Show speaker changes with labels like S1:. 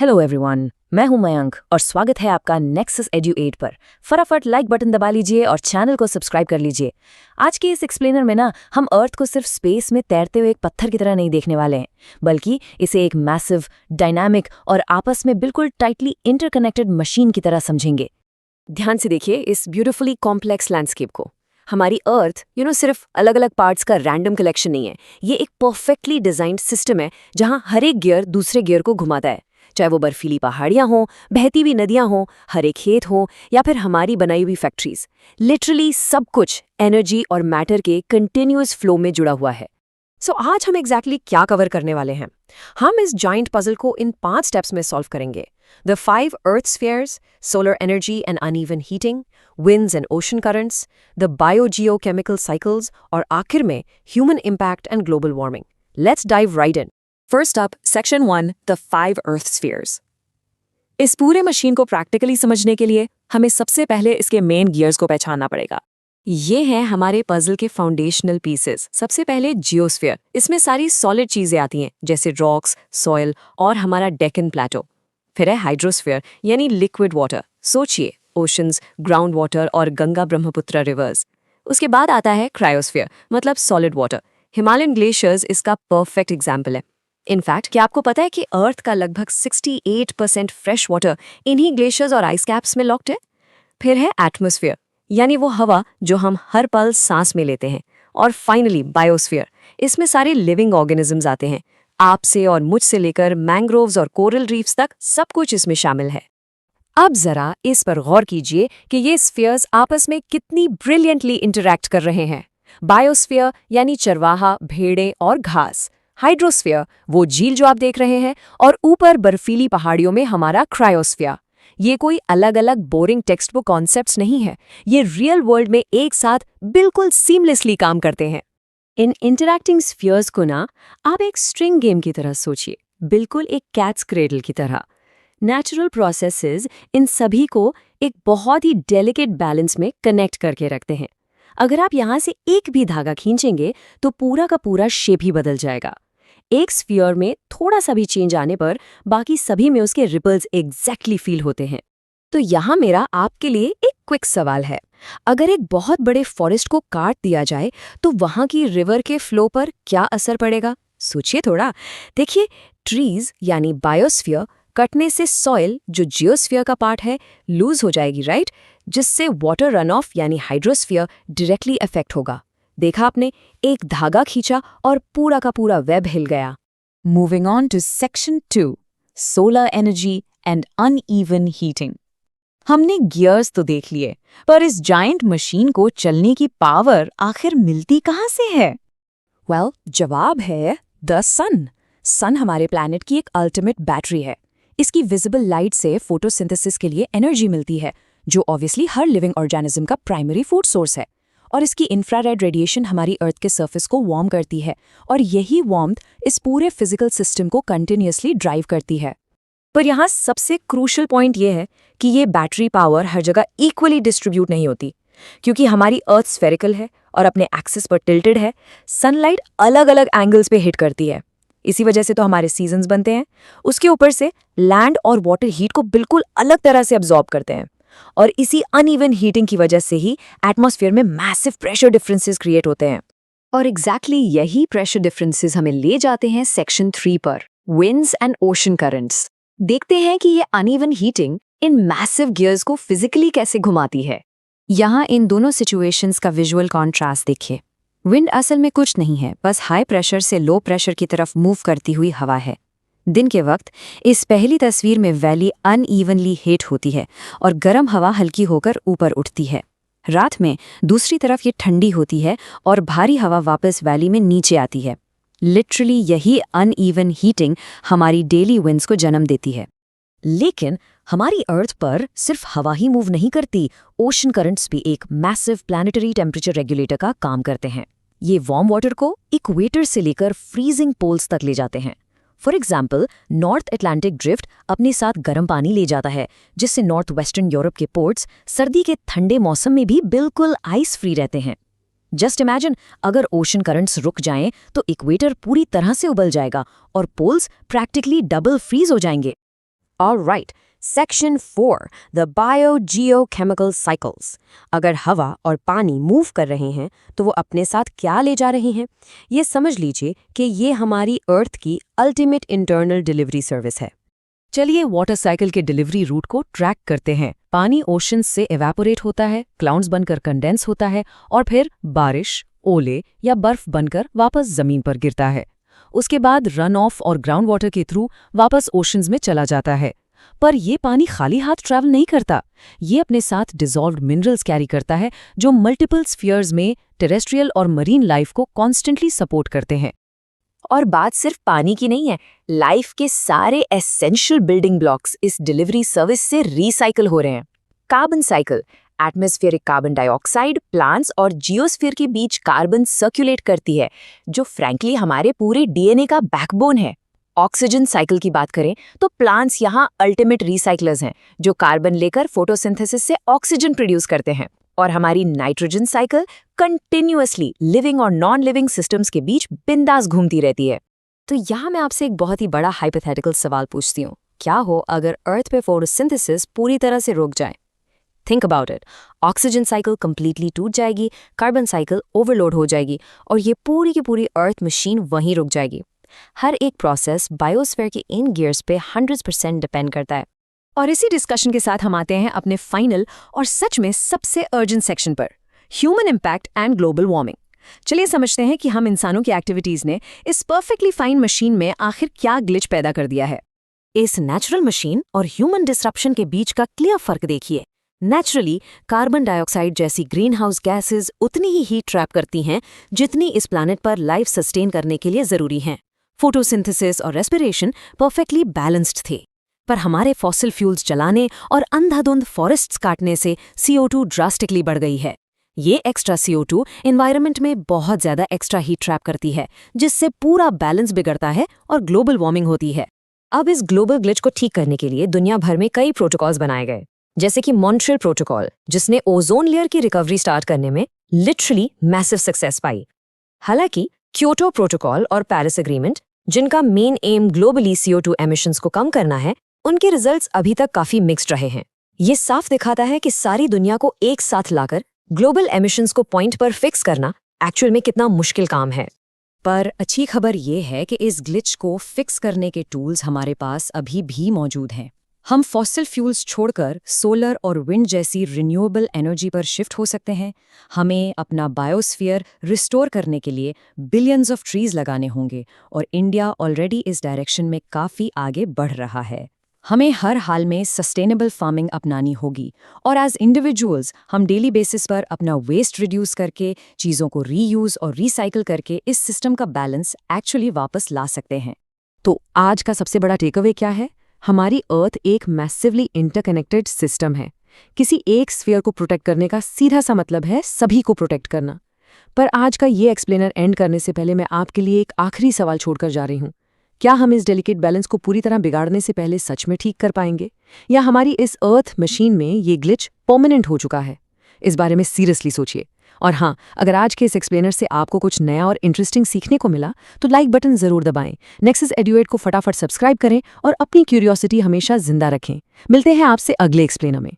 S1: Hello everyone, मैं हूं मयंक और स्वागत है आपका नेक्सस एडु 8 पर। फटाफट लाइक बटन दबा लीजिए और चैनल को सब्सक्राइब कर लीजिए। आज के इस एक्सप्लेनर में हम अर्थ को सिर्फ स्पेस में तैरते हुए एक पत्थर की तरह नहीं देखने वाले हैं, बल्कि इसे एक मैसिव, डायनामिक और आपस में बिल्कुल टाइटली इंटरकनेक्टेड मशीन की तरह समझेंगे। ध्यान से देखिए इस ब्यूटिफुली कॉम्प्लेक्स लैंडस्केप को। हमारी अर्थ सिर्फ अलग अलग पार्ट्स का रैंडम कलेक्शन नहीं है, ये एक परफेक्टली डिजाइंड सिस्टम है जहाँ हर एक गियर दूसरे गियर को घुमाता है। चाहे वो बर्फीली पहाड़ियां हों, बहती हुई नदियां हों, हरे खेत हों या फिर हमारी बनाई हुई फैक्ट्रीज, लिटरली सब कुछ एनर्जी और मैटर के कंटिन्यूअस फ्लो में जुड़ा हुआ है। सो आज हम एग्जैक्टली क्या कवर करने वाले हैं? हम इस जॉइंट पजल को इन 5 स्टेप्स में सॉल्व करेंगे। The 5 earth spheres, solar energy and uneven heating, winds and ocean currents, the biogeochemical cycles और आखिर में human impact and global warming. Let's dive right in. First up, Section 1, the 5 Earth Spheres. इस पूरे machine को practically समझने के लिए हमें सबसे पहले इसके मेन गियर्स को पहचानना पड़ेगा। ये हैं हमारे पजल के फाउंडेशनल पीसेस। सबसे पहले जियोस्फीयर, इसमें सारी सॉलिड चीजें आती हैं जैसे रॉक्स, सॉइल और हमारा डेक्कन प्लेटो। फिर है हाइड्रोस्फीयर यानी लिक्विड वाटर, सोचिए ओशंस, ग्राउंड वाटर और गंगा ब्रह्मपुत्र रिवर्स। उसके बाद आता है क्रायोस्फीयर मतलब सॉलिड वाटर। हिमालयन ग्लेशियर्स इसका परफेक्ट एग्जाम्पल है। इनफैक्ट क्या आपको पता है कि अर्थ का लगभग 68% फ्रेश वाटर इन्हीं ग्लेशियर्स और आइस कैप्स में लॉक्ड है। फिर है एटमॉस्फेयर यानी वो हवा जो हम हर पल सांस में लेते हैं। और फाइनली बायोस्फीयर, इसमें सारे लिविंग ऑर्गेनिजम्स आते हैं। आपसे और मुझसे लेकर मैंग्रोव्स और कोरल रीफ्स तक सब कुछ इसमें शामिल है। अब जरा इस पर गौर कीजिए कि ये स्फीयर्स आपस में कितनी ब्रिलियंटली इंटरैक्ट कर रहे हैं। बायोस्फीयर यानी चरवाहा, भेड़ें और घास। हाइड्रोस्फीयर वो झील जो आप देख रहे हैं, और ऊपर बर्फीली पहाड़ियों में हमारा क्रायोस्फीयर। ये कोई अलग अलग बोरिंग टेक्स्ट बुक कॉन्सेप्ट्स नहीं है, ये रियल वर्ल्ड में एक साथ बिल्कुल सीमलेसली काम करते हैं। इन इंटरैक्टिंग स्फीयर्स को आप एक स्ट्रिंग गेम की तरह सोचिए, बिल्कुल एक कैट्स क्रेडल की तरह। नेचुरल प्रोसेसेस इन सभी को एक बहुत ही डेलिकेट बैलेंस में कनेक्ट करके रखते हैं। अगर आप यहाँ से एक भी धागा खींचेंगे तो पूरा का पूरा शेप ही बदल जाएगा। एक स्फीयर में थोड़ा सा भी चेंज आने पर बाकी सभी में उसके रिपल्स एग्जैक्टली फील होते हैं। तो यहाँ मेरा आपके लिए एक क्विक सवाल है, अगर एक बहुत बड़े फॉरेस्ट को काट दिया जाए तो वहाँ की रिवर के फ्लो पर क्या असर पड़ेगा? सोचिए थोड़ा। देखिए, ट्रीज यानी बायोस्फीयर कटने से सॉइल जो जियोस्फीयर का पार्ट है लूज हो जाएगी, राइट? जिससे वाटर रन ऑफ यानी हाइड्रोस्फीयर डायरेक्टली इफेक्ट होगा। देखा आपने, एक धागा खींचा और पूरा का पूरा वेब हिल गया। Moving on to section 2, solar energy and uneven heating. हमने गियर्स तो देख लिए, पर इस जायंट मशीन को चलने की पावर आखिर मिलती कहाँ से है? वेल, जवाब है द सन। सन हमारे प्लैनेट की एक अल्टीमेट बैटरी है। इसकी विजिबल लाइट से फोटोसिंथेसिस के लिए एनर्जी मिलती है, जो ऑब्वियसली हर लिविंग ऑर्गेनिज्म का प्राइमरी फूड सोर्स है। और इसकी इंफ्रारेड रेडिएशन हमारी अर्थ के सरफेस को वार्म करती है, और यही वार्मथ इस पूरे फिजिकल सिस्टम को कंटिन्यूअसली ड्राइव करती है। पर यहाँ सबसे क्रूशियल पॉइंट ये है कि ये बैटरी पावर हर जगह इक्वली डिस्ट्रीब्यूट नहीं होती, क्योंकि हमारी अर्थ स्फेरिकल है और अपने एक्सिस पर टिल्टेड है। सनलाइट अलग अलग एंगल्स पे हिट करती है, इसी वजह से तो हमारे सीजन्स बनते हैं। उसके ऊपर से लैंड और वाटर हीट को बिल्कुल अलग तरह से अब्जॉर्ब करते हैं, और इसी अनइवन हीटिंग की वजह से ही एटमॉस्फेयर में मैसिव प्रेशर डिफरेंसेस क्रिएट होते हैं। और एग्जैक्टली यही प्रेशर डिफरेंसेस हमें ले जाते हैं सेक्शन 3 पर, विंड्स एंड ओशन करंट्स। देखते हैं कि ये uneven heating in massive gears को फिजिकली कैसे घुमाती है। यहाँ इन दोनों सिचुएशंस का विजुअल कॉन्ट्रास्ट देखिए। विंड असल में कुछ नहीं है, बस हाई प्रेशर से लो प्रेशर की तरफ मूव करती हुई हवा है। दिन के वक्त इस पहली तस्वीर में वैली अनइवनली हीट होती है और गर्म हवा हल्की होकर ऊपर उठती है। रात में दूसरी तरफ ये ठंडी होती है और भारी हवा वापस वैली में नीचे आती है। लिटरली यही अनइवन हीटिंग हमारी डेली विंड्स को जन्म देती है। लेकिन हमारी अर्थ पर सिर्फ हवा ही मूव नहीं करती, ओशन करंट्स भी एक मैसिव प्लैनेटरी टेम्परेचर रेगुलेटर का काम करते हैं। ये वार्म वाटर को इक्वेटर से लेकर फ्रीजिंग पोल्स तक ले जाते हैं। For example, north Atlantic drift अपने साथ गर्म पानी ले जाता है, जिससे नॉर्थ वेस्टर्न यूरोप के पोर्ट्स सर्दी के ठंडे मौसम में भी बिल्कुल आइस फ्री रहते हैं। जस्ट इमेजिन, अगर ओशन करंट्स रुक जाएं तो इक्वेटर पूरी तरह से उबल जाएगा और पोल्स प्रैक्टिकली डबल फ्रीज हो जाएंगे।
S2: Alright, section 4 the biogeochemical cycles. अगर हवा और पानी मूव कर रहे हैं तो वो अपने साथ क्या ले जा रहे हैं, ये समझ लीजिए कि ये हमारी अर्थ की अल्टीमेट इंटरनल डिलीवरी सर्विस है।
S1: चलिए वाटर साइकिल के डिलीवरी रूट को ट्रैक करते हैं। पानी ओशंस से एवेपोरेट होता है, क्लाउड्स बनकर कंडेंस होता है और फिर बारिश, ओले या बर्फ बनकर वापस जमीन पर गिरता है। उसके बाद रन ऑफ और ग्राउंड वाटर के थ्रू वापस ओशंस में चला जाता है। पर ये पानी खाली हाथ ट्रैवल नहीं करता। ये अपने साथ डिसॉल्व्ड मिनरल्स कैरी करता है जो मल्टीपल स्फीयर्स में टेरेस्ट्रियल और मरीन लाइफ को कॉन्स्टेंटली सपोर्ट करते हैं।
S2: और बात सिर्फ पानी की नहीं है, लाइफ के सारे एसेंशियल बिल्डिंग ब्लॉक्स इस डिलीवरी सर्विस से रिसाइकल हो रहे हैं। Carbon cycle, atmospheric carbon dioxide plants और जियोस्फीयर के बीच कार्बन सर्कुलेट करती है, जो फ्रैंकली हमारे पूरे डीएनए का बैकबोन है। ऑक्सीजन साइकिल की बात करें तो प्लांट्स यहाँ अल्टीमेट रिसाइकलर्स हैं, जो कार्बन लेकर फोटोसिंथेसिस से ऑक्सीजन प्रोड्यूस करते हैं। और हमारी नाइट्रोजन साइकिल कंटिन्यूअसली लिविंग और नॉन लिविंग सिस्टम्स के बीच बिंदास घूमती रहती है।
S1: तो यहाँ मैं आपसे एक बहुत ही बड़ा हाइपोथेटिकल सवाल पूछती हूँ। क्या हो अगर अर्थ पे फोटोसिंथेसिस पूरी तरह से रुक जाए? Think about it. Oxygen cycle completely टूट जाएगी, कार्बन साइकिल ओवरलोड हो जाएगी और ये पूरी की पूरी अर्थ मशीन वहीं रुक जाएगी। हर एक प्रोसेस बायोस्फीयर के इन गियर्स पे 100% डिपेंड करता है। और इसी डिस्कशन के साथ हम आते हैं अपने फाइनल और सच में सबसे अर्जेंट सेक्शन पर, human impact and global warming. चलिए समझते हैं कि हम इंसानों की एक्टिविटीज ने इस परफेक्टली फाइन मशीन में आखिर क्या ग्लिच पैदा कर दिया है।
S2: इस नेचुरल मशीन और ह्यूमन डिस्रप्शन के बीच का क्लियर फर्क देखिए। नेचुरली कार्बन डाइऑक्साइड जैसी ग्रीन हाउस गैसेज उतनी ही हीट ट्रैप करती हैं जितनी इस प्लैनेट पर लाइफ सस्टेन करने के लिए जरूरी हैं। फोटोसिंथेसिस और रेस्पिरेशन परफेक्टली बैलेंस्ड थे। पर हमारे फॉसिल फ्यूल्स जलाने और अंधाधुंध फॉरेस्ट्स काटने से CO2 ड्रास्टिकली बढ़ गई है। ये एक्स्ट्रा CO2 एनवायरनमेंट में बहुत ज़्यादा एक्स्ट्रा हीट ट्रैप करती है, जिससे पूरा बैलेंस बिगड़ता है और ग्लोबल वार्मिंग होती है। अब इस ग्लोबल ग्लिच को ठीक करने के लिए दुनिया भर में कई प्रोटोकॉल्स बनाए गए, जैसे कि मॉन्ट्रियल प्रोटोकॉल, जिसने ओजोन लेयर की रिकवरी स्टार्ट करने में लिटरली मैसिव सक्सेस पाई। हालांकि क्योटो प्रोटोकॉल और पेरिस एग्रीमेंट, जिनका main M globally CO2 emissions को कम करना है, उनके रिजल्ट्स अभी तक काफी मिक्स्ड रहे हैं। ये साफ दिखाता है कि सारी दुनिया को एक साथ लाकर ग्लोबल एमिशंस को पॉइंट पर फिक्स करना एक्चुअल में कितना मुश्किल काम है।
S1: पर अच्छी खबर ये है कि इस ग्लिच को फिक्स करने के टूल्स हमारे पास अभी भी मौजूद हैं। हम फॉसिल फ्यूल्स छोड़कर सोलर और विंड जैसी रिन्यूएबल एनर्जी पर शिफ्ट हो सकते हैं। हमें अपना बायोस्फीयर रिस्टोर करने के लिए बिलियंस ऑफ ट्रीज लगाने होंगे और इंडिया ऑलरेडी इस डायरेक्शन में काफ़ी आगे बढ़ रहा है। हमें हर हाल में सस्टेनेबल फार्मिंग अपनानी होगी और एज इंडिविजुअल्स हम डेली बेसिस पर अपना वेस्ट रिड्यूस करके, चीज़ों को रीयूज़ और रिसाइकिल करके इस सिस्टम का बैलेंस एक्चुअली वापस ला सकते हैं। तो आज का सबसे बड़ा टेकअवे क्या है? हमारी अर्थ एक मैसिवली इंटरकनेक्टेड सिस्टम है। किसी एक स्फीयर को प्रोटेक्ट करने का सीधा सा मतलब है सभी को प्रोटेक्ट करना। पर आज का ये एक्सप्लेनर एंड करने से पहले मैं आपके लिए एक आखिरी सवाल छोड़कर जा रही हूँ। क्या हम इस डेलिकेट बैलेंस को पूरी तरह बिगाड़ने से पहले सच में ठीक कर पाएंगे, या हमारी इस अर्थ मशीन में ये ग्लिच परमानेंट हो चुका है? इस बारे में सीरियसली सोचिए। और हाँ, अगर आज के इस एक्सप्लेनर से आपको कुछ नया और इंटरेस्टिंग सीखने को मिला तो लाइक बटन जरूर दबाएं। नेक्सस एडुएट को फटाफट सब्सक्राइब करें और अपनी क्यूरियोसिटी हमेशा जिंदा रखें। मिलते हैं आपसे अगले एक्सप्लेनर में।